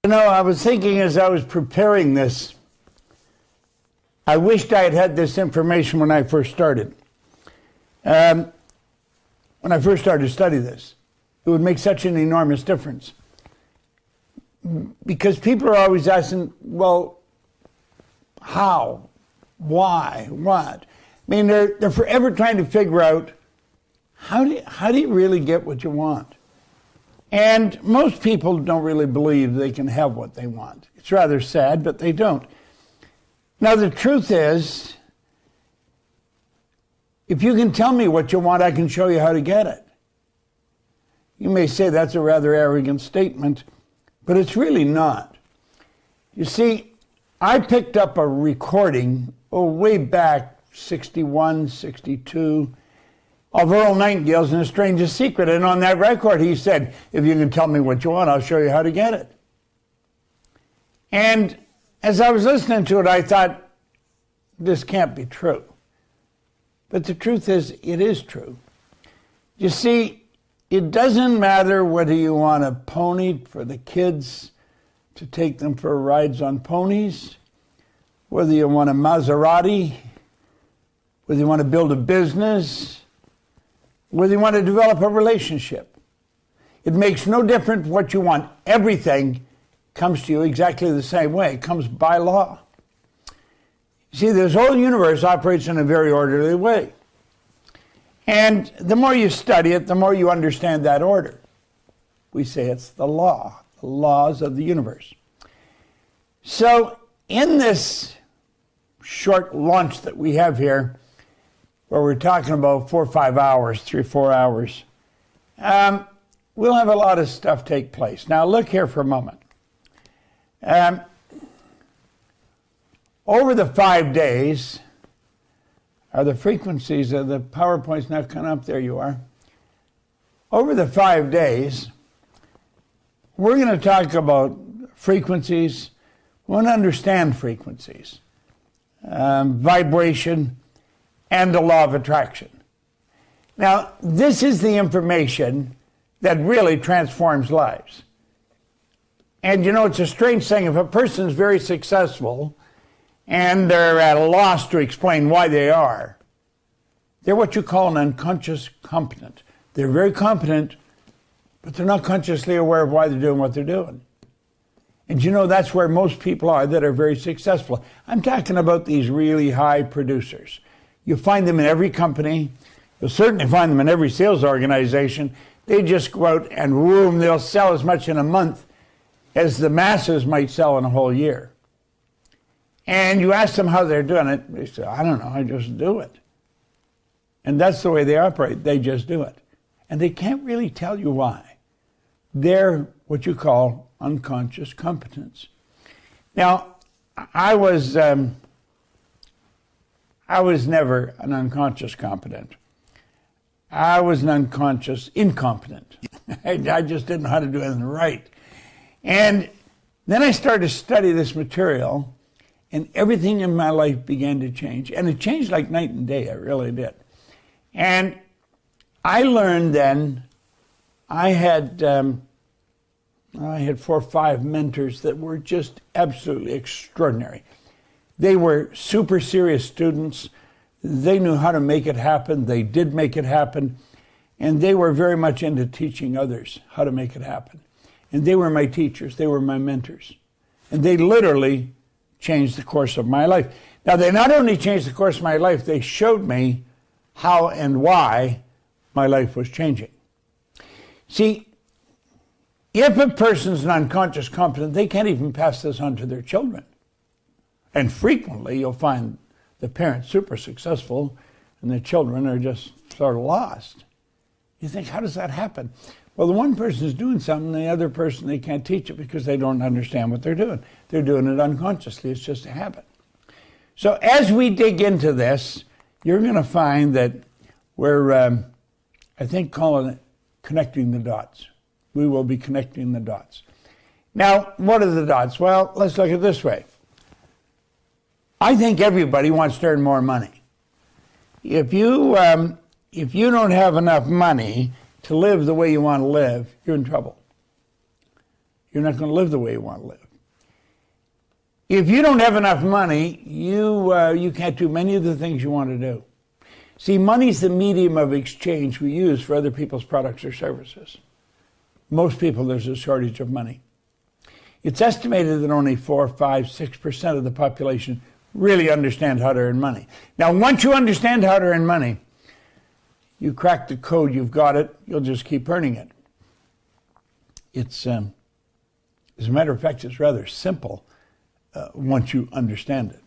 You know, I was thinking as I was preparing this, I wished I had had this information when I first started. When I first started to study this, it would make such an enormous difference. Because people are always asking, well, how? Why? What? I mean, they're forever trying to figure out, how do you really get what you want? And most people don't really believe they can have what they want. It's rather sad, but they don't. Now, the truth is, if you can tell me what you want, I can show you how to get it. You may say that's a rather arrogant statement, but it's really not. You see, I picked up a recording, way back, 61, 62, of Earl Nightingale's In the Strangest Secret. And on that record, he said, if you can tell me what you want, I'll show you how to get it. And as I was listening to it, I thought, this can't be true. But the truth is, it is true. You see, it doesn't matter whether you want a pony for the kids to take them for rides on ponies, whether you want a Maserati, whether you want to build a business, whether you want to develop a relationship. It makes no difference what you want. Everything comes to you exactly the same way. It comes by law. See, this whole universe operates in a very orderly way. And the more you study it, the more you understand that order. We say it's the law, the laws of the universe. So in this short launch that we have here, where we're talking about 4 or 5 hours, 3 or 4 hours, we'll have a lot of stuff take place. Now look here for a moment. Over the 5 days, are the frequencies of the PowerPoint's not coming up? There you are. Over the 5 days, we're going to talk about frequencies. We want to understand frequencies, vibration, and the law of attraction. Now, this is the information that really transforms lives. And you know, it's a strange thing. If a person is very successful and they're at a loss to explain why they are, they're what you call an unconscious competent. They're very competent, but they're not consciously aware of why they're doing what they're doing. And you know, that's where most people are that are very successful. I'm talking about these really high producers. You find them in every company. You'll certainly find them in every sales organization. They just go out and boom, they'll sell as much in a month as the masses might sell in a whole year. And you ask them how they're doing it, they say, I don't know, I just do it. And that's the way they operate. They just do it. And they can't really tell you why. They're what you call unconscious competence. Now, I was never an unconscious competent. I was an unconscious incompetent. I just didn't know how to do anything right. And then I started to study this material, and everything in my life began to change. And it changed like night and day, it really did. And I learned then, I had 4 or 5 mentors that were just absolutely extraordinary. They were super serious students. They knew how to make it happen. They did make it happen. And they were very much into teaching others how to make it happen. And they were my teachers. They were my mentors. And they literally changed the course of my life. Now, they not only changed the course of my life, they showed me how and why my life was changing. See, if a person's an unconscious competent, they can't even pass this on to their children. And frequently, you'll find the parents super successful and the children are just sort of lost. You think, how does that happen? Well, the one person is doing something, the other person, they can't teach it because they don't understand what they're doing. They're doing it unconsciously. It's just a habit. So as we dig into this, you're going to find that we're, I think, calling it connecting the dots. We will be connecting the dots. Now, what are the dots? Well, let's look at it this way. I think everybody wants to earn more money. If you don't have enough money to live the way you want to live, you're in trouble. You're not going to live the way you want to live. If you don't have enough money, you can't do many of the things you want to do. See, money's the medium of exchange we use for other people's products or services. Most people, there's a shortage of money. It's estimated that only 4, 5, 6% of the population really understand how to earn money. Now, once you understand how to earn money, you crack the code, you've got it, you'll just keep earning it. It's, as a matter of fact, it's rather simple once you understand it.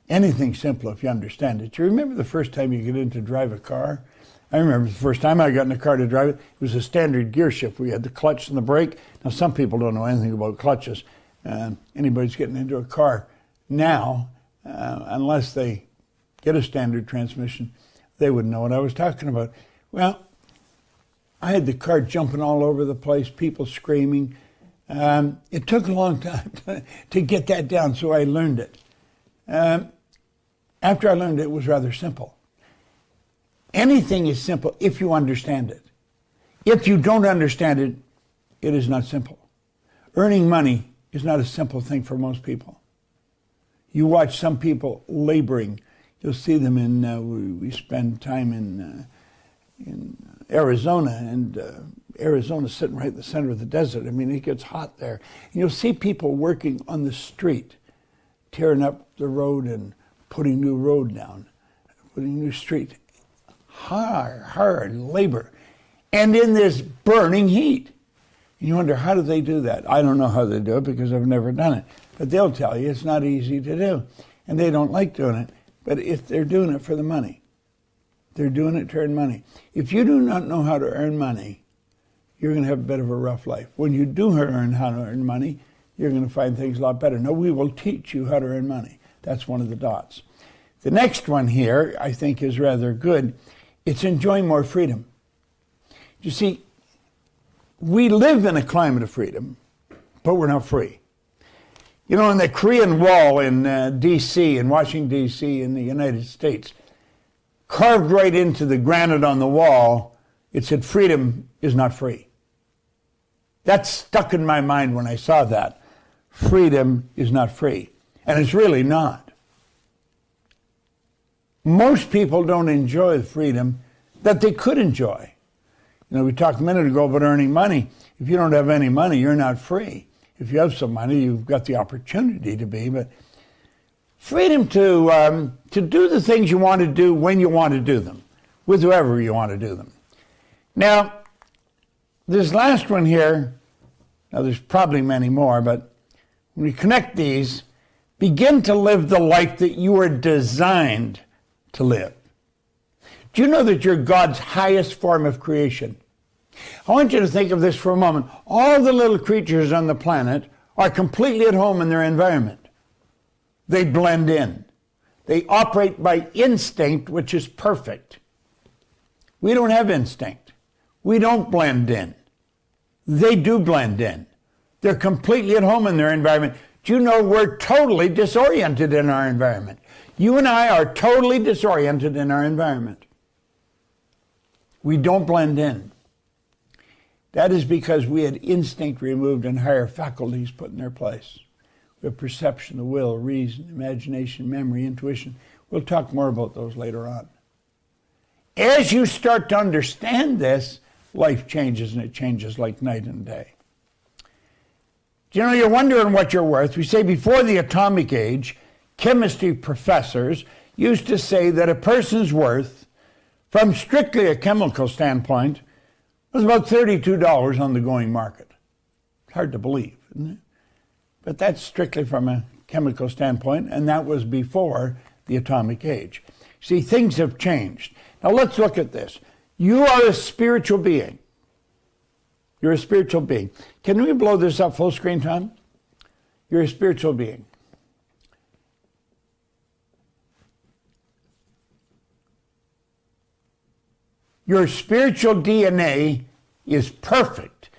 Anything's simple if you understand it. Do you remember the first time you get in to drive a car? I remember the first time I got in a car to drive it. It was a standard gear shift. We had the clutch and the brake. Now, some people don't know anything about clutches. Anybody's getting into a car now, unless they get a standard transmission, they wouldn't know what I was talking about. Well, I had the car jumping all over the place, people screaming. It took a long time to get that down, so I learned it. After I learned it, it was rather simple. Anything is simple if you understand it. If you don't understand it, it is not simple. Earning money is not a simple thing for most people. You watch some people laboring. You'll see them we spend time in Arizona, and Arizona's sitting right in the center of the desert. I mean, it gets hot there. And you'll see people working on the street, tearing up the road and putting new road down, putting new street. Hard labor. And in this burning heat. And you wonder, how do they do that? I don't know how they do it because I've never done it. But they'll tell you it's not easy to do. And they don't like doing it. But if they're doing it for the money, they're doing it to earn money. If you do not know how to earn money, you're going to have a bit of a rough life. When you do learn how to earn money, you're going to find things a lot better. Now, we will teach you how to earn money. That's one of the dots. The next one here, I think, is rather good. It's enjoying more freedom. You see, we live in a climate of freedom, but we're not free. You know, in the Korean Wall in D.C., in Washington, D.C., in the United States, carved right into the granite on the wall, it said, freedom is not free. That stuck in my mind when I saw that. Freedom is not free. And it's really not. Most people don't enjoy the freedom that they could enjoy. You know, we talked a minute ago about earning money. If you don't have any money, you're not free. If you have some money, you've got the opportunity to be. But freedom to do the things you want to do when you want to do them, with whoever you want to do them. Now, this last one here, now there's probably many more, but when we connect these, begin to live the life that you are designed to live. Do you know that you're God's highest form of creation? I want you to think of this for a moment. All the little creatures on the planet are completely at home in their environment. They blend in. They operate by instinct, which is perfect. We don't have instinct. We don't blend in. They do blend in. They're completely at home in their environment. Do you know we're totally disoriented in our environment? You and I are totally disoriented in our environment. We don't blend in. That is because we had instinct removed and higher faculties put in their place. We have perception, the will, reason, imagination, memory, intuition. We'll talk more about those later on. As you start to understand this, life changes, and it changes like night and day. Do you know, you're wondering what you're worth. We say before the atomic age, chemistry professors used to say that a person's worth, from strictly a chemical standpoint, was about $32 on the going market. It's hard to believe, isn't it? But that's strictly from a chemical standpoint, and that was before the atomic age. See, things have changed. Now let's look at this. You are a spiritual being. You're a spiritual being. Can we blow this up full screen, Tom? You're a spiritual being. Your spiritual DNA is perfect.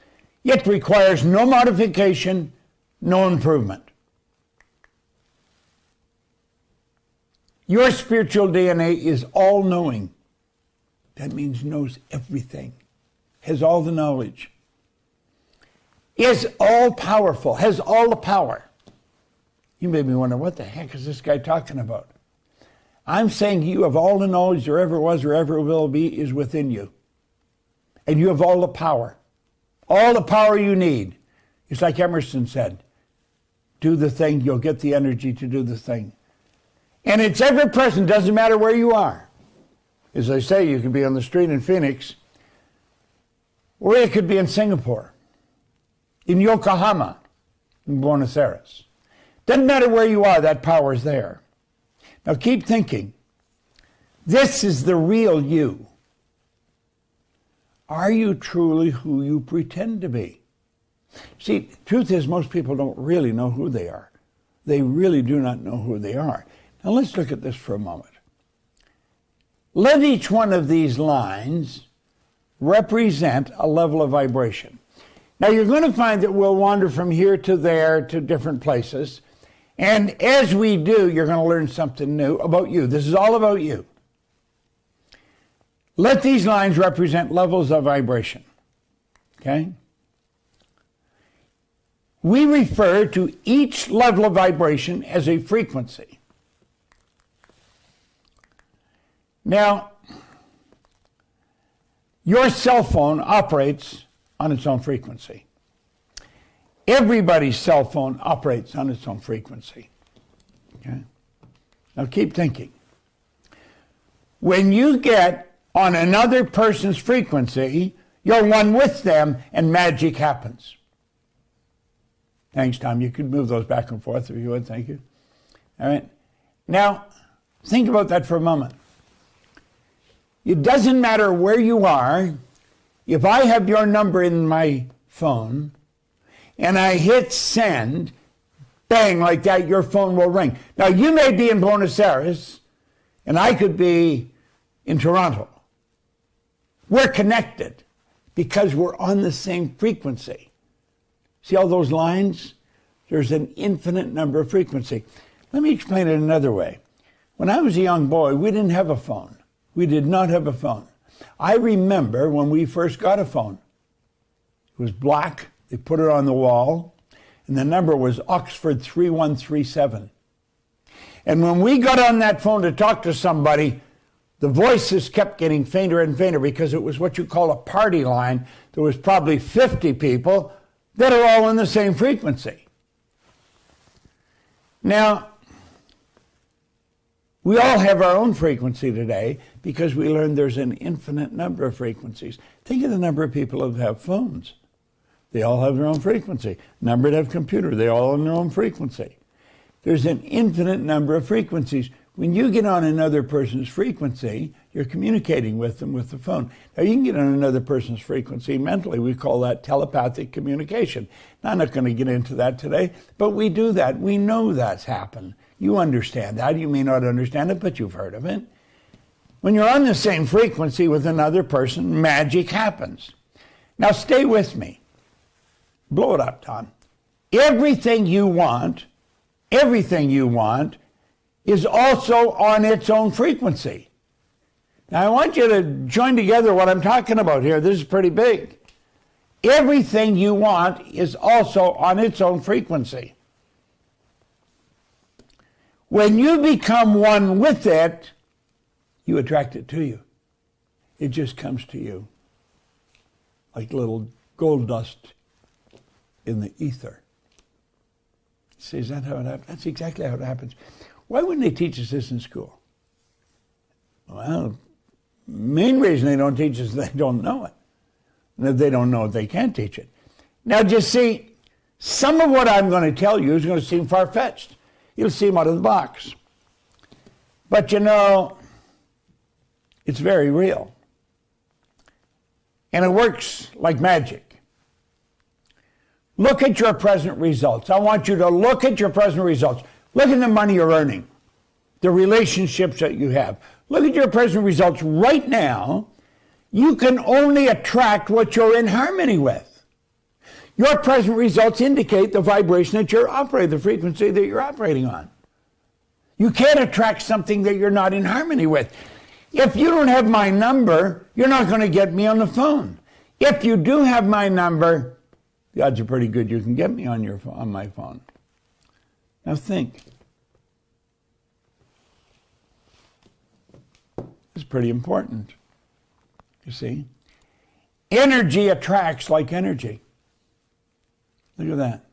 It requires no modification, no improvement. Your spiritual DNA is all-knowing. That means knows everything, has all the knowledge. is all-powerful, has all the power. You made me wonder, what the heck is this guy talking about? I'm saying you have all the knowledge there ever was or ever will be is within you. And you have all the power. All the power you need. It's like Emerson said, do the thing, you'll get the energy to do the thing. And it's ever present, doesn't matter where you are. As I say, you could be on the street in Phoenix, or it could be in Singapore, in Yokohama, in Buenos Aires. Doesn't matter where you are, that power is there. Now keep thinking. This is the real you. Are you truly who you pretend to be? See, the truth is most people don't really know who they are. They really do not know who they are. Now let's look at this for a moment. Let each one of these lines represent a level of vibration. Now you're going to find that we'll wander from here to there to different places. And as we do, you're going to learn something new about you. This is all about you. Let these lines represent levels of vibration. Okay? We refer to each level of vibration as a frequency. Now, your cell phone operates on its own frequency. Everybody's cell phone operates on its own frequency. Okay? Now keep thinking. When you get on another person's frequency, you're one with them and magic happens. Thanks, Tom. You could move those back and forth if you would. Thank you. All right. Now, think about that for a moment. It doesn't matter where you are. If I have your number in my phone, and I hit send, bang, like that, your phone will ring. Now, you may be in Buenos Aires, and I could be in Toronto. We're connected because we're on the same frequency. See all those lines? There's an infinite number of frequency. Let me explain it another way. When I was a young boy, we didn't have a phone. We did not have a phone. I remember when we first got a phone. It was black. They put it on the wall, and the number was Oxford 3137. And when we got on that phone to talk to somebody, the voices kept getting fainter and fainter because it was what you call a party line. There was probably 50 people that are all in the same frequency. Now, we all have our own frequency today because we learned there's an infinite number of frequencies. Think of the number of people that have phones. They all have their own frequency. Number that have computer, they all have their own frequency. There's an infinite number of frequencies. When you get on another person's frequency, you're communicating with them with the phone. Now, you can get on another person's frequency mentally. We call that telepathic communication. Now, I'm not going to get into that today, but we do that. We know that's happened. You understand that. You may not understand it, but you've heard of it. When you're on the same frequency with another person, magic happens. Now, stay with me. Blow it up, Tom. Everything you want is also on its own frequency. Now, I want you to join together what I'm talking about here. This is pretty big. Everything you want is also on its own frequency. When you become one with it, you attract it to you. It just comes to you like little gold dust in the ether. See, is that how it happens? That's exactly how it happens. Why wouldn't they teach us this in school? Well, main reason they don't teach us is they don't know it. And if they don't know it, they can't teach it. Now, just see, some of what I'm going to tell you is going to seem far-fetched. You'll seem out of the box. But you know, it's very real. And it works like magic. Look at your present results. I want you to look at your present results. Look at the money you're earning, the relationships that you have. Look at your present results right now. You can only attract what you're in harmony with. Your present results indicate the vibration that you're operating, the frequency that you're operating on. You can't attract something that you're not in harmony with. If you don't have my number, you're not going to get me on the phone. If you do have my number, the odds are pretty good you can get me on my phone. Now think. It's pretty important, you see. Energy attracts like energy. Look at that.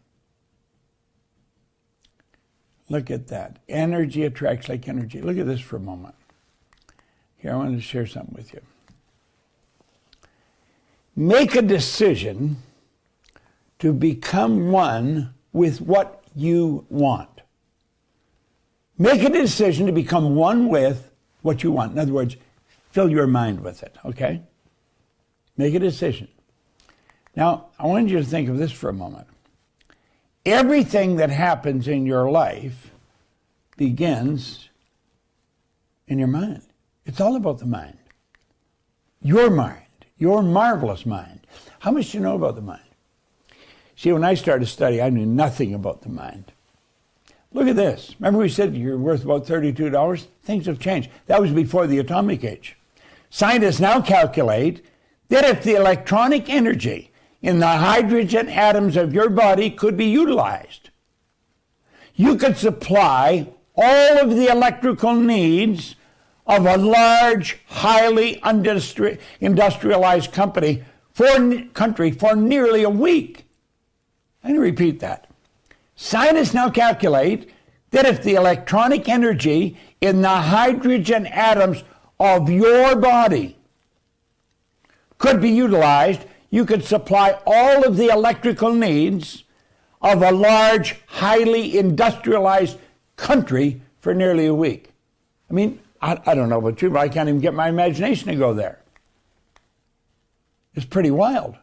Look at that. Energy attracts like energy. Look at this for a moment. Here, I wanted to share something with you. Make a decision to become one with what you want. Make a decision to become one with what you want. In other words, fill your mind with it, okay? Make a decision. Now, I want you to think of this for a moment. Everything that happens in your life begins in your mind. It's all about the mind. Your mind. Your marvelous mind. How much do you know about the mind? See, when I started studying, I knew nothing about the mind. Look at this. Remember we said you're worth about $32? Things have changed. That was before the atomic age. Scientists now calculate that if the electronic energy in the hydrogen atoms of your body could be utilized, you could supply all of the electrical needs of a large, highly industrialized country for nearly a week. I'm going to repeat that. Scientists now calculate that if the electronic energy in the hydrogen atoms of your body could be utilized, you could supply all of the electrical needs of a large, highly industrialized country for nearly a week. I mean, I don't know about you, but I can't even get my imagination to go there. It's pretty wild.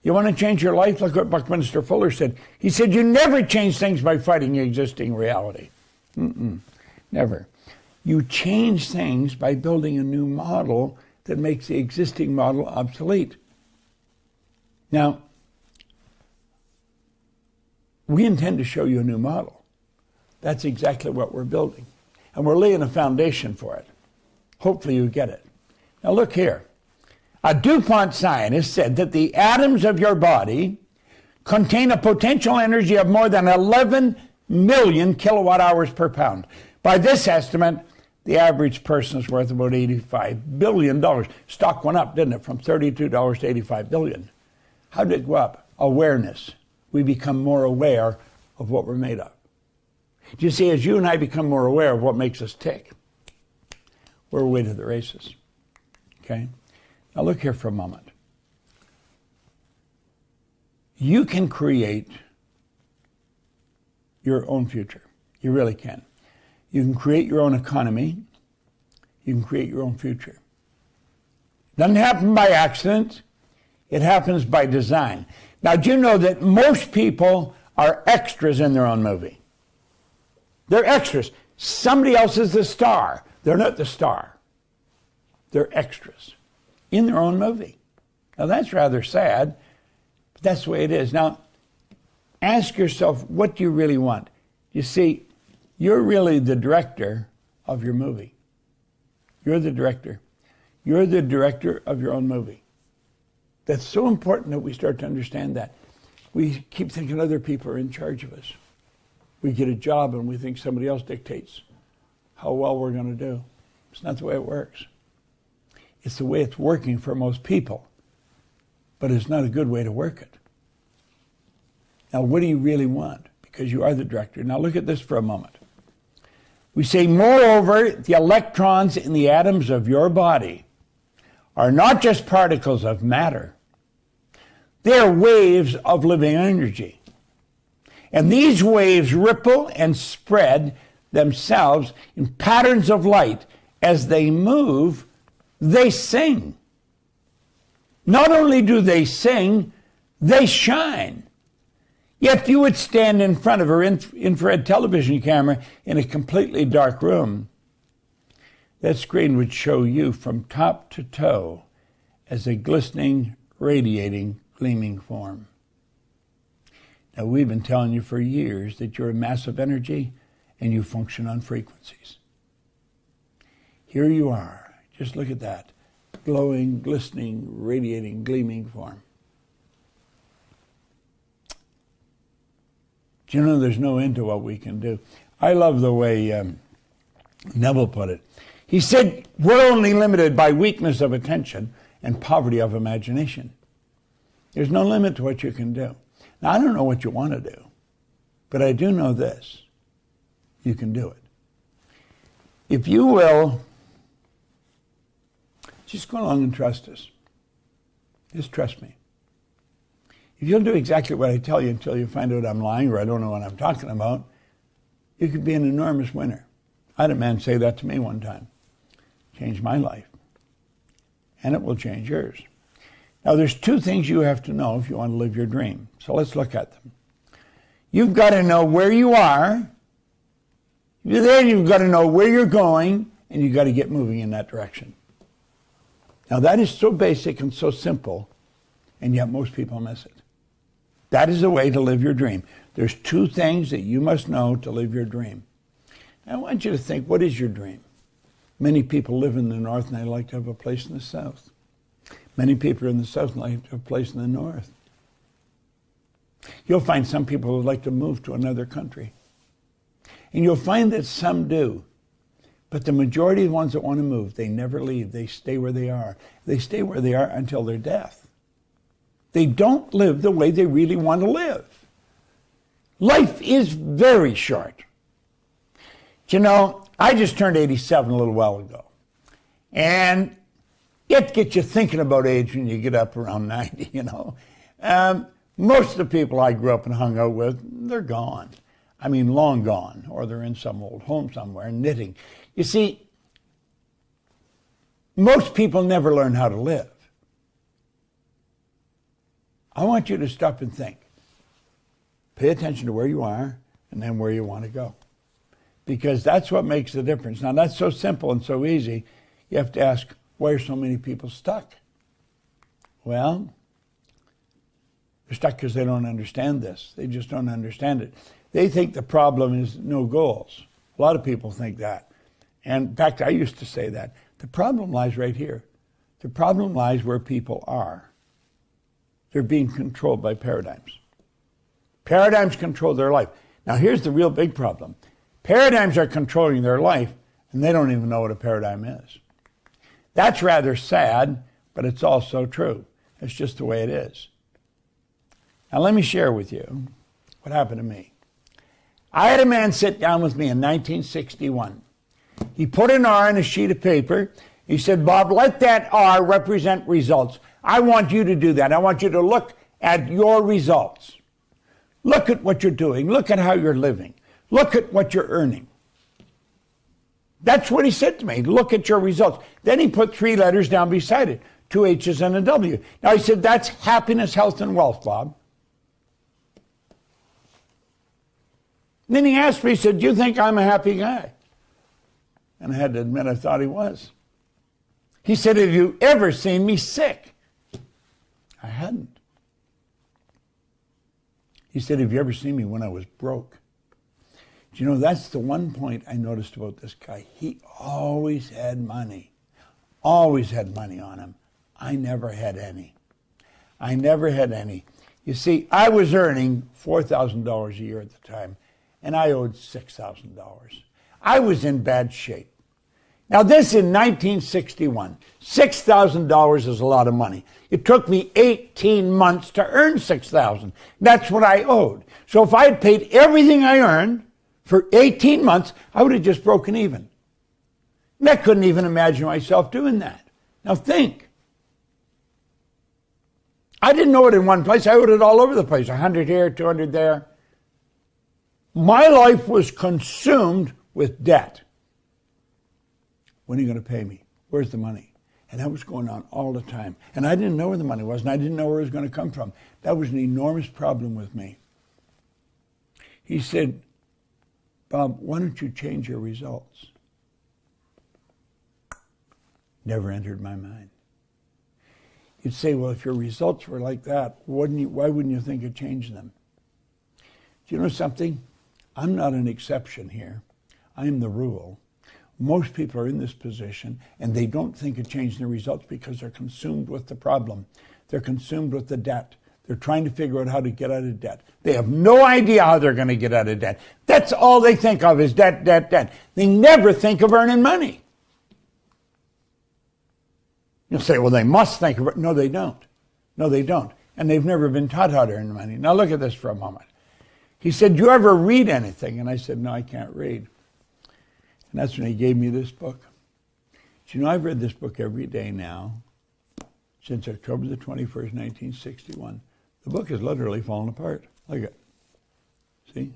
You want to change your life? Look what Buckminster Fuller said. He said, you never change things by fighting existing reality. Never. You change things by building a new model that makes the existing model obsolete. Now, we intend to show you a new model. That's exactly what we're building. And we're laying a foundation for it. Hopefully you get it. Now look here. A DuPont scientist said that the atoms of your body contain a potential energy of more than 11 million kilowatt hours per pound. By this estimate, the average person is worth about $85 billion. Stock went up, didn't it, from $32 to $85 billion. How did it go up? Awareness. We become more aware of what we're made of. Do you see, as you and I become more aware of what makes us tick, we're away to the races. Okay? Now look here for a moment. You can create your own future. You really can. You can create your own economy. You can create your own future. It doesn't happen by accident. It happens by design. Now, do you know that most people are extras in their own movie? They're extras. Somebody else is the star. They're not the star. They're extras in their own movie. Now, that's rather sad, but that's the way it is. Now, ask yourself, what do you really want? You see, you're really the director of your movie. You're the director. You're the director of your own movie. That's so important that we start to understand that. We keep thinking other people are in charge of us. We get a job and we think somebody else dictates how well we're going to do. It's not the way it works. It's the way it's working for most people, but it's not a good way to work it. Now, what do you really want? Because you are the director. Now, look at this for a moment. We say, moreover, the electrons in the atoms of your body are not just particles of matter. They're waves of living energy. And these waves ripple and spread themselves in patterns of light. As they move, they sing. Not only do they sing, they shine. If you would stand in front of an infrared television camera in a completely dark room, that screen would show you from top to toe as a glistening, radiating, gleaming form. Now, we've been telling you for years that you're a mass of energy and you function on frequencies. Here you are. Just look at that. Glowing, glistening, radiating, gleaming form. Do you know there's no end to what we can do? I love the way Neville put it. He said, we're only limited by weakness of attention and poverty of imagination. There's no limit to what you can do. Now, I don't know what you want to do, but I do know this. You can do it. If you will, just go along and trust us. Just trust me. If you'll do exactly what I tell you until you find out I'm lying or I don't know what I'm talking about, you could be an enormous winner. I had a man say that to me one time. Changed my life. And it will change yours. Now, there's two things you have to know if you want to live your dream. So let's look at them. You've got to know where you are. Then you've got to know where you're going, and you've got to get moving in that direction. Now, that is so basic and so simple, and yet most people miss it. That is the way to live your dream. There's two things that you must know to live your dream. I want you to think, what is your dream? Many people live in the north, and they like to have a place in the south. Many people in the south like to have a place in the north. You'll find some people who like to move to another country. And you'll find that some do. But the majority of the ones that want to move, they never leave. They stay where they are. They stay where they are until their death. They don't live the way they really want to live. Life is very short. You know, I just turned 87 a little while ago. And it gets you thinking about age when you get up around 90, you know. Most of the people I grew up and hung out with, they're gone. I mean, long gone, or they're in some old home somewhere knitting. You see, most people never learn how to live. I want you to stop and think. Pay attention to where you are and then where you want to go. Because that's what makes the difference. Now, that's so simple and so easy. You have to ask, why are so many people stuck? Well, they're stuck because they don't understand this. They just don't understand it. They think the problem is no goals. A lot of people think that. And in fact, I used to say that. The problem lies right here. The problem lies where people are. They're being controlled by paradigms. Paradigms control their life. Now, here's the real big problem. Paradigms are controlling their life, and they don't even know what a paradigm is. That's rather sad, but it's also true. It's just the way it is. Now, let me share with you what happened to me. I had a man sit down with me in 1961. He put an R on a sheet of paper. He said, Bob, let that R represent results. I want you to do that. I want you to look at your results. Look at what you're doing. Look at how you're living. Look at what you're earning. That's what he said to me. Look at your results. Then he put 3 letters down beside it, 2 H's and a W. Now he said, that's happiness, health, and wealth, Bob. And then he asked me, he said, do you think I'm a happy guy? And I had to admit I thought he was. He said, have you ever seen me sick? I hadn't. He said, have you ever seen me when I was broke? Do you know, that's the one point I noticed about this guy. He always had money. Always had money on him. I never had any. I never had any. You see, I was earning $4,000 a year at the time, and I owed $6,000. I was in bad shape. Now, this in 1961. $6,000 is a lot of money. It took me 18 months to earn $6,000. That's what I owed. So if I had paid everything I earned for 18 months, I would have just broken even. And I couldn't even imagine myself doing that. Now think. I didn't owe it in one place. I owed it all over the place. 100 here, 200 there. My life was consumed with debt. When are you going to pay me? Where's the money? And that was going on all the time. And I didn't know where the money was, and I didn't know where it was going to come from. That was an enormous problem with me. He said, Bob, why don't you change your results? Never entered my mind. You'd say, well, if your results were like that, why wouldn't you think of changing them? Do you know something? I'm not an exception here. I'm the rule. Most people are in this position, and they don't think of changing their results because they're consumed with the problem. They're consumed with the debt. They're trying to figure out how to get out of debt. They have no idea how they're going to get out of debt. That's all they think of is debt, debt, debt. They never think of earning money. You'll say, well, they must think of it. No, they don't. No, they don't. And they've never been taught how to earn money. Now look at this for a moment. He said, do you ever read anything? And I said, no, I can't read. And that's when he gave me this book. Do you know, I've read this book every day now since October the 21st, 1961. The book has literally fallen apart. Look at it. See?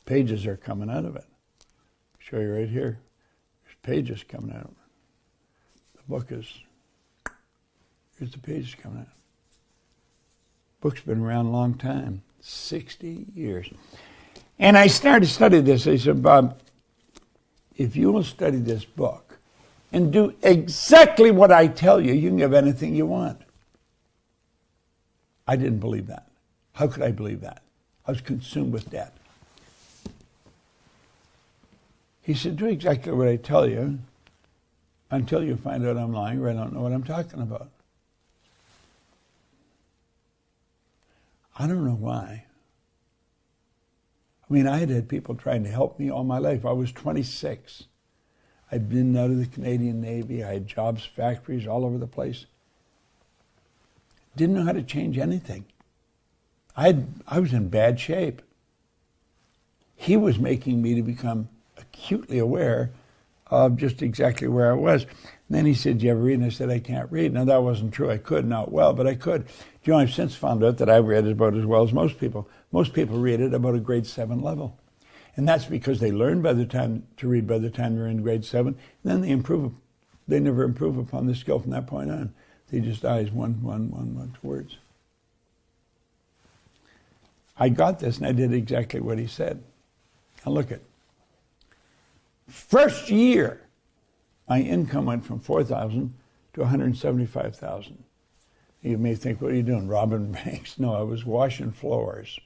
Pages are coming out of it. I'll show you right here. There's pages coming out of it. The book is, here's the pages coming out. Book's been around a long time, 60 years. And I started to study this. I said, Bob, if you will study this book and do exactly what I tell you, you can have anything you want. I didn't believe that. How could I believe that? I was consumed with debt. He said, do exactly what I tell you until you find out I'm lying or I don't know what I'm talking about. I don't know why. I mean, I had people trying to help me all my life. I was 26. I'd been out of the Canadian Navy. I had jobs, factories all over the place. Didn't know how to change anything. I was in bad shape. He was making me to become acutely aware of just exactly where I was. And then he said, do you ever read? And I said, I can't read. Now, that wasn't true. I could, not well, but I could. Do you know, I've since found out that I read it about as well as most people. Most people read it about a grade 7 level. And that's because they learn by the time to read by the time they're in grade 7. And then they improve. They never improve upon the skill from that point on. They just eyes one words. I got this and I did exactly what he said. Now look at it. First year, my income went from $4,000 to $175,000. You may think, what are you doing, robbing banks? No, I was washing floors.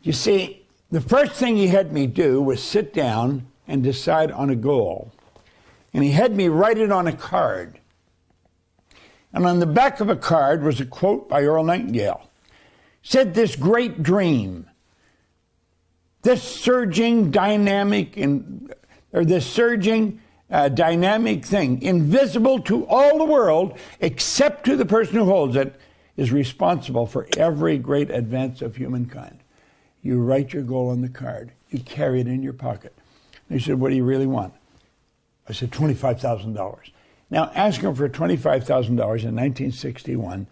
You see, the first thing he had me do was sit down and decide on a goal. And he had me write it on a card. And on the back of a card was a quote by Earl Nightingale. It said, this great dream, this surging dynamic dynamic thing, invisible to all the world except to the person who holds it, is responsible for every great advance of humankind. You write your goal on the card. You carry it in your pocket. And he said, what do you really want? I said, $25,000. Now, asking for $25,000 in 1961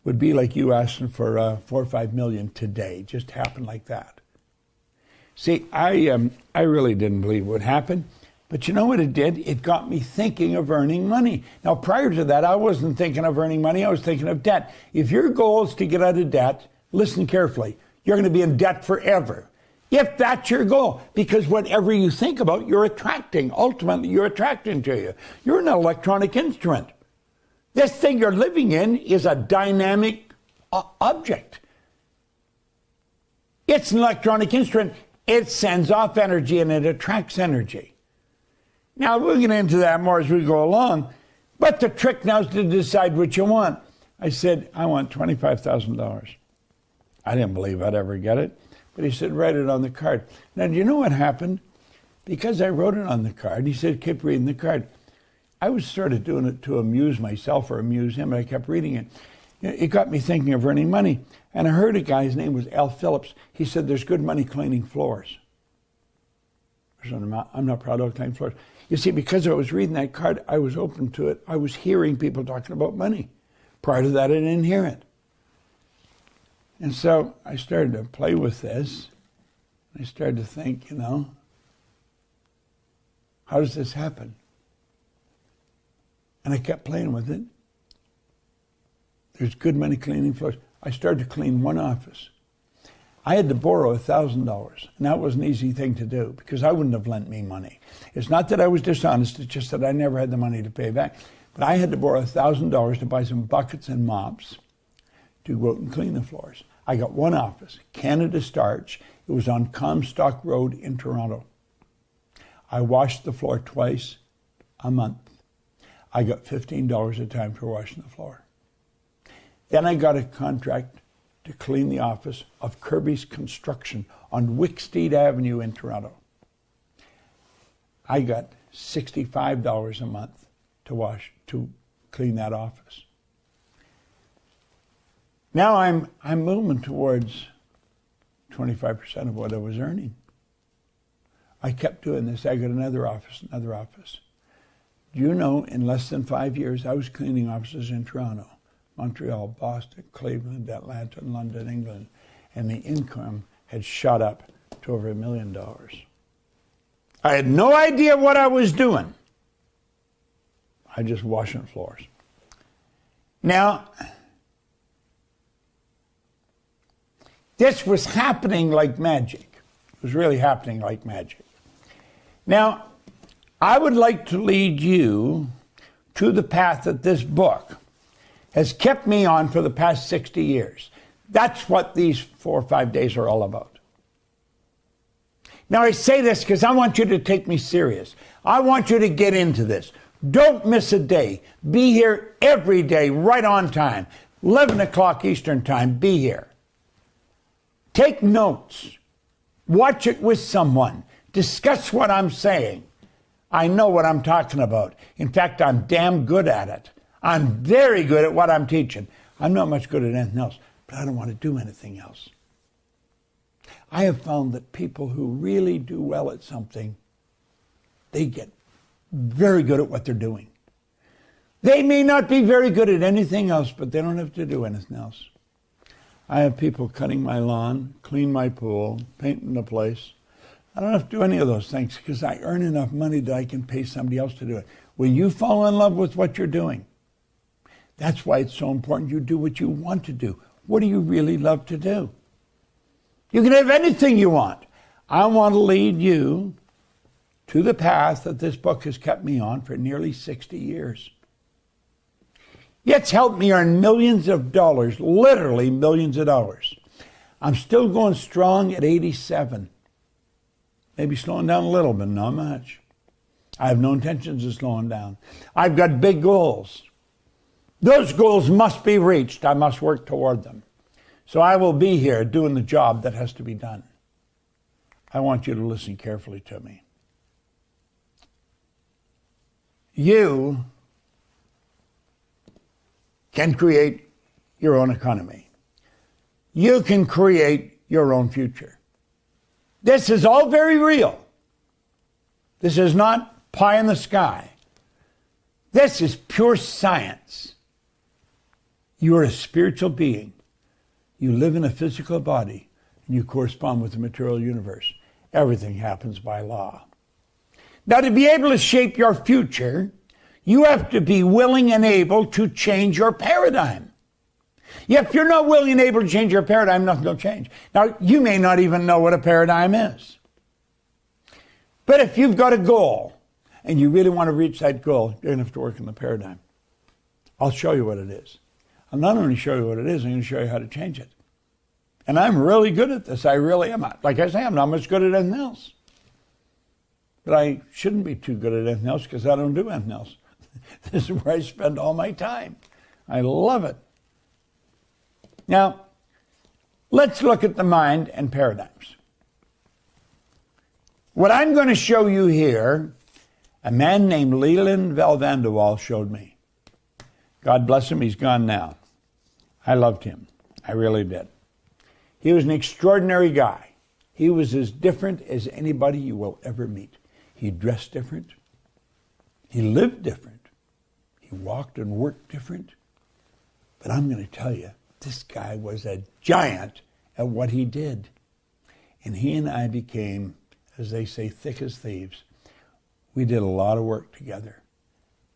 would be like you asking for $4 or $5 million today. It just happened like that. See, I really didn't believe it would happen. But you know what it did? It got me thinking of earning money. Now, prior to that, I wasn't thinking of earning money. I was thinking of debt. If your goal is to get out of debt, listen carefully. You're going to be in debt forever. If that's your goal, because whatever you think about, you're attracting. Ultimately, you're attracting to you. You're an electronic instrument. This thing you're living in is a dynamic object. It's an electronic instrument. It sends off energy and it attracts energy. Now, we'll get into that more as we go along, but the trick now is to decide what you want. I said, I want $25,000. I didn't believe I'd ever get it, but he said, write it on the card. Now, do you know what happened? Because I wrote it on the card, he said, keep reading the card. I was sort of doing it to amuse myself or amuse him, but I kept reading it. It got me thinking of earning money, and I heard a guy, his name was Al Phillips. He said, there's good money cleaning floors. I'm not proud of cleaning floors. You see, because I was reading that card, I was open to it. I was hearing people talking about money. Prior to that, I didn't hear it. And so I started to play with this. I started to think, how does this happen? And I kept playing with it. There's good money cleaning floors. I started to clean one office. I had to borrow $1,000, and that was an easy thing to do because I wouldn't have lent me money. It's not that I was dishonest, it's just that I never had the money to pay back. But I had to borrow $1,000 to buy some buckets and mops to go out and clean the floors. I got one office, Canada Starch. It was on Comstock Road in Toronto. I washed the floor twice a month. I got $15 a time for washing the floor. Then I got a contract to clean the office of Kirby's Construction on Wicksteed Avenue in Toronto. I got $65 a month to clean that office. Now I'm moving towards 25% of what I was earning. I kept doing this. I got another office. Do you know, in less than 5 years, I was cleaning offices in Toronto, Montreal, Boston, Cleveland, Atlanta, London, England, and the income had shot up to over $1 million. I had no idea what I was doing. I just washing floors. Now, this was happening like magic. It was really happening like magic. Now, I would like to lead you to the path that this book has kept me on for the past 60 years. That's what these 4 or 5 days are all about. Now, I say this because I want you to take me serious. I want you to get into this. Don't miss a day. Be here every day, right on time. 11 o'clock Eastern Time, be here. Take notes. Watch it with someone. Discuss what I'm saying. I know what I'm talking about. In fact, I'm damn good at it. I'm very good at what I'm teaching. I'm not much good at anything else, but I don't want to do anything else. I have found that people who really do well at something, they get very good at what they're doing. They may not be very good at anything else, but they don't have to do anything else. I have people cutting my lawn, clean my pool, painting the place. I don't have to do any of those things because I earn enough money that I can pay somebody else to do it. Will you fall in love with what you're doing? That's why it's so important you do what you want to do. What do you really love to do? You can have anything you want. I want to lead you to the path that this book has kept me on for nearly 60 years. It's helped me earn millions of dollars, literally millions of dollars. I'm still going strong at 87. Maybe slowing down a little, but not much. I have no intentions of slowing down. I've got big goals. Those goals must be reached. I must work toward them. So I will be here doing the job that has to be done. I want you to listen carefully to me. You can create your own economy. You can create your own future. This is all very real. This is not pie in the sky. This is pure science. You are a spiritual being. You live in a physical body, and you correspond with the material universe. Everything happens by law. Now, to be able to shape your future, you have to be willing and able to change your paradigm. If you're not willing and able to change your paradigm, nothing will change. Now, you may not even know what a paradigm is. But if you've got a goal, and you really want to reach that goal, you're going to have to work on the paradigm. I'll show you what it is. I'll not only show you what it is, I'm going to show you how to change it. And I'm really good at this. I really am. Like I say, I'm not much good at anything else. But I shouldn't be too good at anything else because I don't do anything else. This is where I spend all my time. I love it. Now, let's look at the mind and paradigms. What I'm going to show you here, a man named Leland Valvanderwall showed me. God bless him, he's gone now. I loved him. I really did. He was an extraordinary guy. He was as different as anybody you will ever meet. He dressed different. He lived different. He walked and worked different. But I'm going to tell you, this guy was a giant at what he did. And he and I became, as they say, thick as thieves. We did a lot of work together.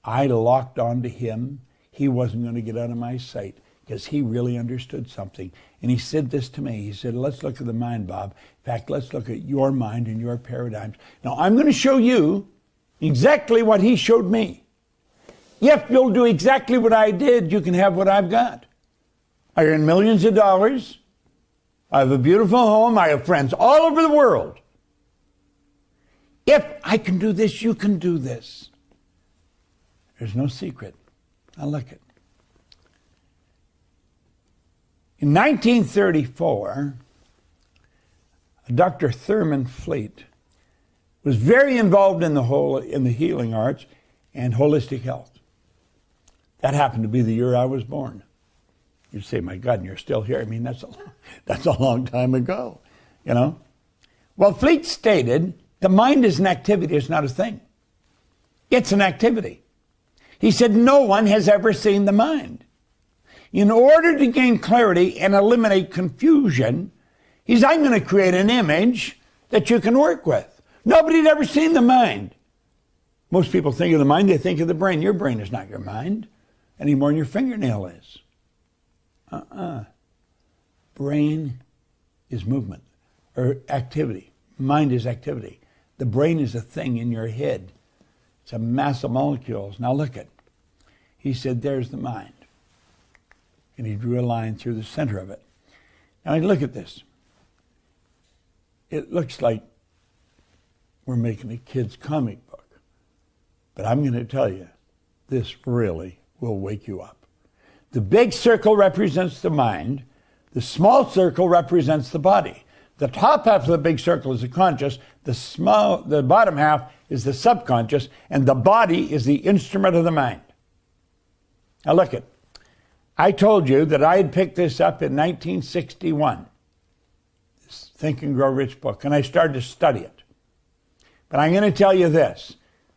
I locked onto him. He wasn't going to get out of my sight because he really understood something. And he said this to me. He said, let's look at the mind, Bob. In fact, let's look at your mind and your paradigms. Now, I'm going to show you exactly what he showed me. If you'll do exactly what I did, you can have what I've got. I earn millions of dollars. I have a beautiful home. I have friends all over the world. If I can do this, you can do this. There's no secret. Now look it. In 1934, Dr. Thurman Fleet was very involved in the healing arts and holistic health. That happened to be the year I was born. You say, my God, and you're still here. I mean, that's a long time ago, you know. Well, Fleet stated, the mind is an activity, it's not a thing. It's an activity. He said, no one has ever seen the mind. In order to gain clarity and eliminate confusion, I'm going to create an image that you can work with. Nobody had ever seen the mind. Most people think of the mind, they think of the brain. Your brain is not your mind any more than your fingernail is. Brain is movement or activity. Mind is activity. The brain is a thing in your head. It's a mass of molecules. Now look at. He said, there's the mind. And he drew a line through the center of it. Now look at this. It looks like we're making a kid's comic book. But I'm going to tell you, this really will wake you up. The big circle represents the mind. The small circle represents the body. The top half of the big circle is the conscious. The bottom half is the subconscious. And the body is the instrument of the mind. Now look at. I told you that I had picked this up in 1961. This Think and Grow Rich book. And I started to study it. But I'm going to tell you this.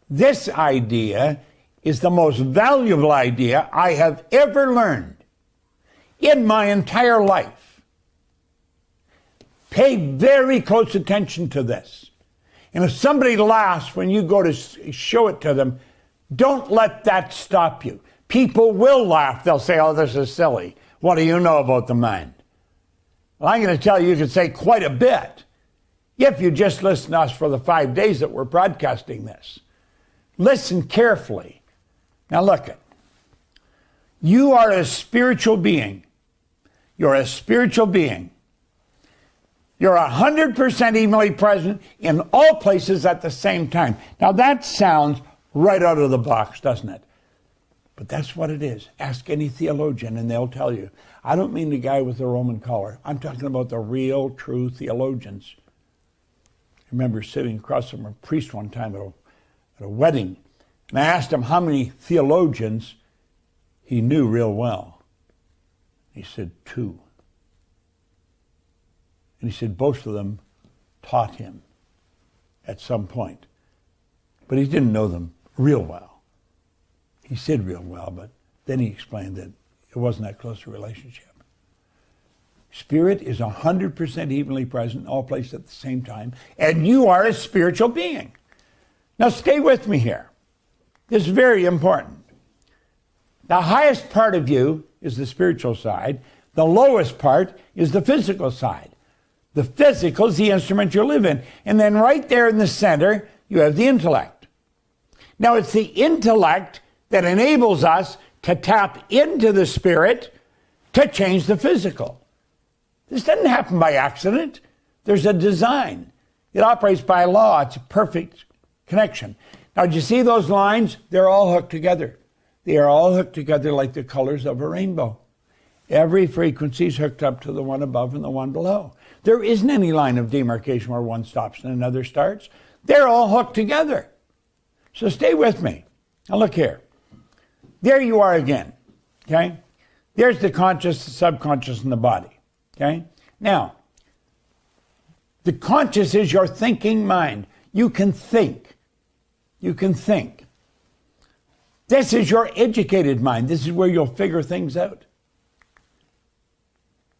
This idea is the most valuable idea I have ever learned in my entire life. Pay very close attention to this. And if somebody laughs when you go to show it to them, don't let that stop you. People will laugh. They'll say, oh, this is silly. What do you know about the mind? Well, I'm going to tell you, you can say quite a bit if you just listen to us for the 5 days that we're broadcasting this. Listen carefully. Now look it. You are a spiritual being. You're a spiritual being. You're 100% evenly present in all places at the same time. Now that sounds right out of the box, doesn't it? But that's what it is. Ask any theologian and they'll tell you. I don't mean the guy with the Roman collar. I'm talking about the real, true theologians. I remember sitting across from a priest one time at a wedding. And I asked him how many theologians he knew real well. He said 2. And he said most of them taught him at some point. But he didn't know them real well. He said real well, but then he explained that it wasn't that close a relationship. Spirit is 100% evenly present in all places at the same time, and you are a spiritual being. Now stay with me here. This is very important. The highest part of you is the spiritual side. The lowest part is the physical side. The physical is the instrument you live in. And then right there in the center, you have the intellect. Now it's the intellect that enables us to tap into the spirit to change the physical. This doesn't happen by accident. There's a design. It operates by law. It's a perfect connection. Now, do you see those lines? They're all hooked together. They are all hooked together like the colors of a rainbow. Every frequency is hooked up to the one above and the one below. There isn't any line of demarcation where one stops and another starts. They're all hooked together. So stay with me. Now look here. There you are again, okay? There's the conscious, the subconscious, and the body, okay? Now, the conscious is your thinking mind. You can think. You can think. This is your educated mind. This is where you'll figure things out.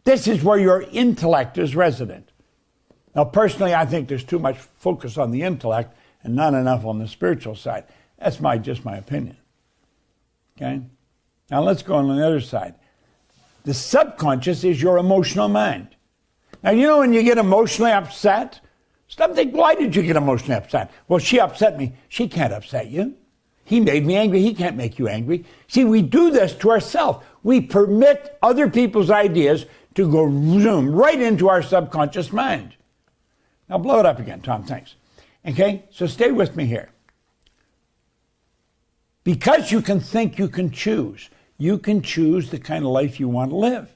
This is where your intellect is resident. Now, personally, I think there's too much focus on the intellect and not enough on the spiritual side. That's just my opinion. Okay? Now let's go on the other side. The subconscious is your emotional mind. Now, you know when you get emotionally upset, stop thinking, why did you get emotionally upset? Well, she upset me. She can't upset you. He made me angry. He can't make you angry. See, we do this to ourselves. We permit other people's ideas to go zoom right into our subconscious mind. Now blow it up again, Tom, thanks. Okay, so stay with me here. Because you can think, you can choose. You can choose the kind of life you want to live.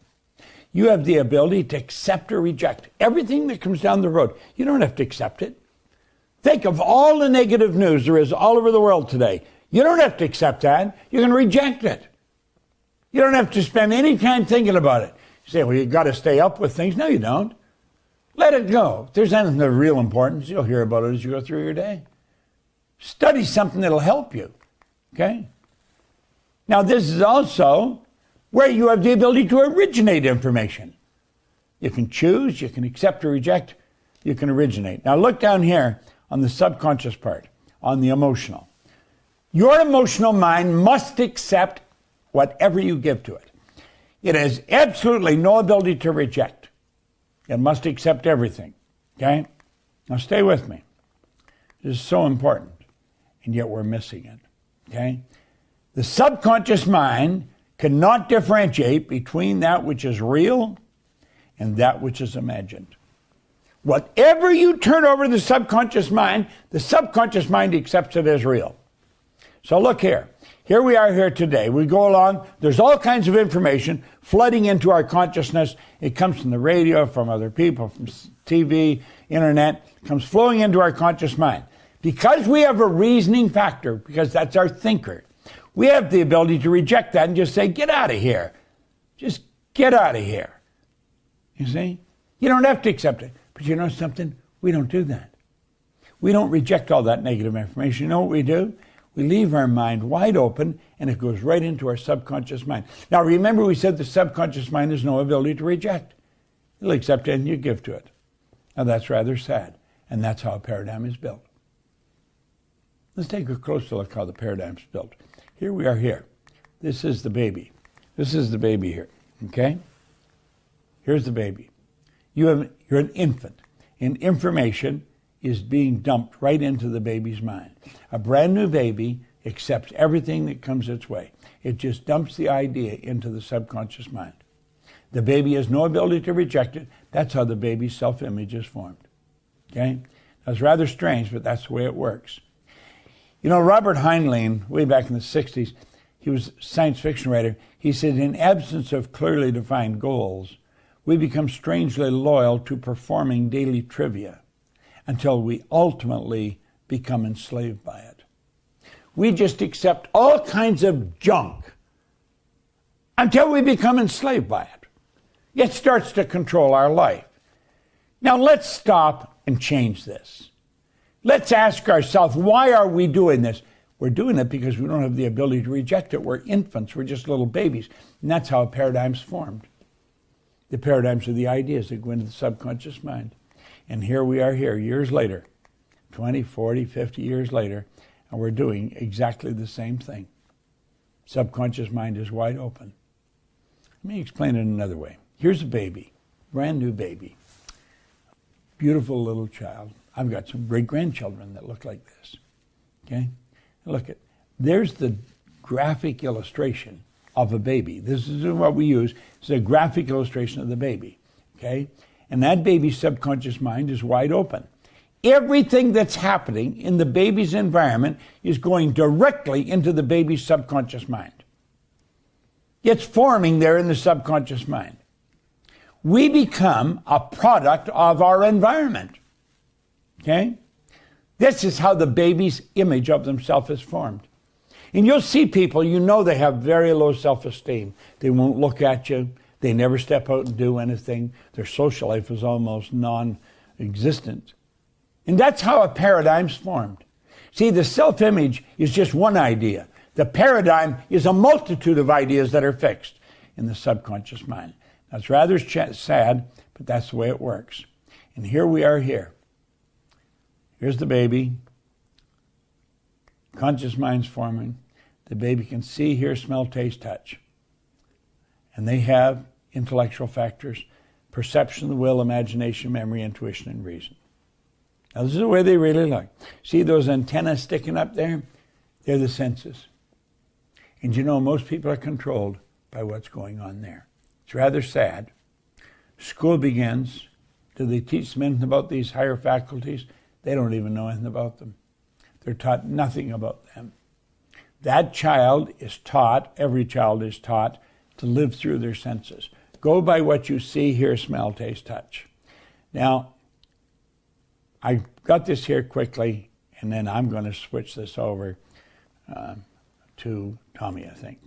You have the ability to accept or reject everything that comes down the road. You don't have to accept it. Think of all the negative news there is all over the world today. You don't have to accept that. You can reject it. You don't have to spend any time thinking about it. You say, well, you've got to stay up with things. No, you don't. Let it go. If there's anything of real importance, you'll hear about it as you go through your day. Study something that'll help you. Okay? Now, this is also where you have the ability to originate information. You can choose, you can accept or reject, you can originate. Now, look down here on the subconscious part, on the emotional. Your emotional mind must accept whatever you give to it. It has absolutely no ability to reject. It must accept everything. Okay? Now stay with me. This is so important, and yet we're missing it. Okay? The subconscious mind cannot differentiate between that which is real and that which is imagined. Whatever you turn over to the subconscious mind accepts it as real. So look here. Here we are here today. We go along. There's all kinds of information flooding into our consciousness. It comes from the radio, from other people, from TV, internet. It comes flowing into our conscious mind. Because we have a reasoning factor, because that's our thinker, we have the ability to reject that and just say, get out of here. Just get out of here. You see? You don't have to accept it. But you know something? We don't do that. We don't reject all that negative information. You know what we do? We leave our mind wide open, and it goes right into our subconscious mind. Now, remember we said the subconscious mind has no ability to reject. It'll accept anything you give to it. Now, that's rather sad, and that's how a paradigm is built. Let's take a closer look how the paradigm is built. Here we are here. This is the baby. This is the baby here, okay? Here's the baby. You're an infant, and information is being dumped right into the baby's mind. A brand new baby accepts everything that comes its way. It just dumps the idea into the subconscious mind. The baby has no ability to reject it. That's how the baby's self-image is formed. Okay? That's rather strange, but that's the way it works. You know, Robert Heinlein, way back in the 60s, he was a science fiction writer. He said, in absence of clearly defined goals, we become strangely loyal to performing daily trivia until we ultimately become enslaved by it. We just accept all kinds of junk until we become enslaved by it. It starts to control our life. Now let's stop and change this. Let's ask ourselves, why are we doing this? We're doing it because we don't have the ability to reject it. We're infants. We're just little babies. And that's how a paradigm's formed. The paradigms are the ideas that go into the subconscious mind. And here we are here, years later, 20, 40, 50 years later, and we're doing exactly the same thing. Subconscious mind is wide open. Let me explain it another way. Here's a baby, brand new baby, beautiful little child. I've got some great-grandchildren that look like this. Okay? Look at, there's the graphic illustration of a baby. This is what we use. It's a graphic illustration of the baby. Okay? And that baby's subconscious mind is wide open. Everything that's happening in the baby's environment is going directly into the baby's subconscious mind. It's forming there in the subconscious mind. We become a product of our environment. Okay? This is how the baby's image of themselves is formed. And you'll see people, you know they have very low self-esteem. They won't look at you. They never step out and do anything. Their social life is almost non-existent. And that's how a paradigm's formed. See, the self-image is just one idea. The paradigm is a multitude of ideas that are fixed in the subconscious mind. That's rather sad, but that's the way it works. And here we are here. Here's the baby. Conscious mind's forming. The baby can see, hear, smell, taste, touch. And they have intellectual factors, perception, the will, imagination, memory, intuition, and reason. Now, this is the way they really look. See those antennas sticking up there? They're the senses. And you know, most people are controlled by what's going on there. It's rather sad. School begins. Do they teach them anything about these higher faculties? They don't even know anything about them. They're taught nothing about them. That child is taught, every child is taught, to live through their senses. Go by what you see, hear, smell, taste, touch. Now, I got this here quickly, and then I'm going to switch this over to Tommy, I think.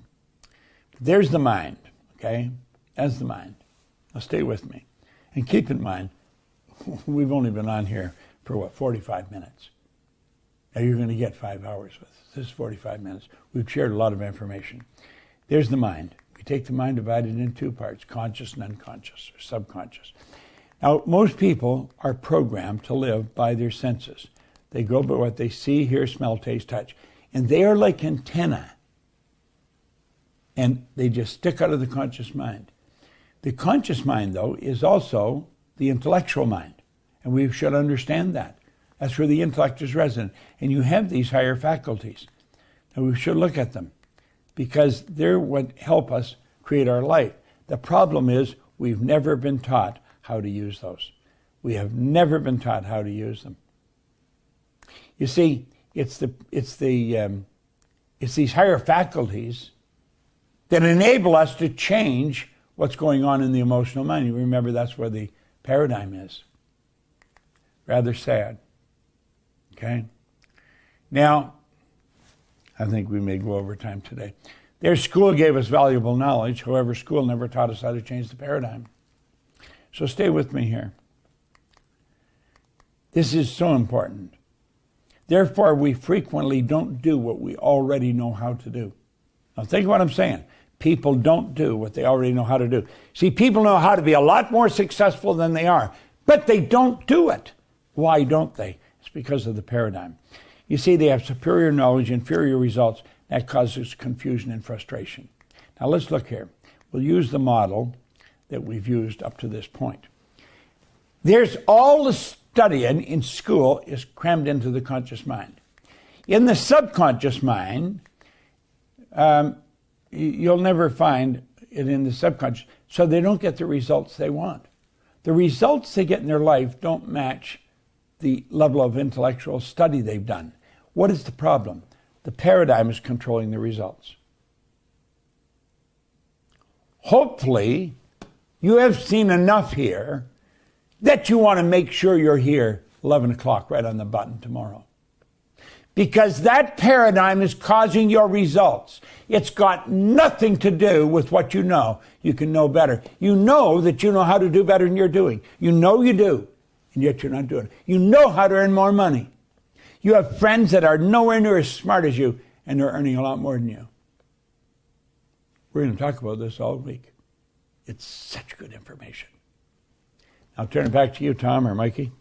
There's the mind, okay? That's the mind. Now stay with me. And keep in mind, we've only been on here for, 45 minutes. Now you're going to get 5 hours with us. This is 45 minutes. We've shared a lot of information. There's the mind. We take the mind divided in two parts, conscious and unconscious, or subconscious. Now, most people are programmed to live by their senses. They go by what they see, hear, smell, taste, touch. And they are like antennae. And they just stick out of the conscious mind. The conscious mind, though, is also the intellectual mind. And we should understand that. That's where the intellect is resident. And you have these higher faculties. And we should look at them because they're what help us create our life. The problem is we've never been taught how to use those. We have never been taught how to use them. You see, it's these higher faculties that enable us to change what's going on in the emotional mind. You remember that's where the paradigm is. Rather sad. Okay? Now, I think we may go over time today. Their school gave us valuable knowledge. However, school never taught us how to change the paradigm. So stay with me here. This is so important. Therefore, we frequently don't do what we already know how to do. Now think of what I'm saying. People don't do what they already know how to do. See, people know how to be a lot more successful than they are, but they don't do it. Why don't they? It's because of the paradigm. You see, they have superior knowledge, inferior results. That causes confusion and frustration. Now let's look here. We'll use the model that we've used up to this point. There's all the studying in school is crammed into the conscious mind. In the subconscious mind, you'll never find it in the subconscious, so they don't get the results they want. The results they get in their life don't match the level of intellectual study they've done. What is the problem? The paradigm is controlling the results. Hopefully, you have seen enough here that you want to make sure you're here 11 o'clock right on the button tomorrow. Because that paradigm is causing your results. It's got nothing to do with what you know. You can know better. You know that you know how to do better than you're doing. You know you do, and yet you're not doing it. You know how to earn more money. You have friends that are nowhere near as smart as you, and they're earning a lot more than you. We're going to talk about this all week. It's such good information. I'll turn it back to you, Tom or Mikey.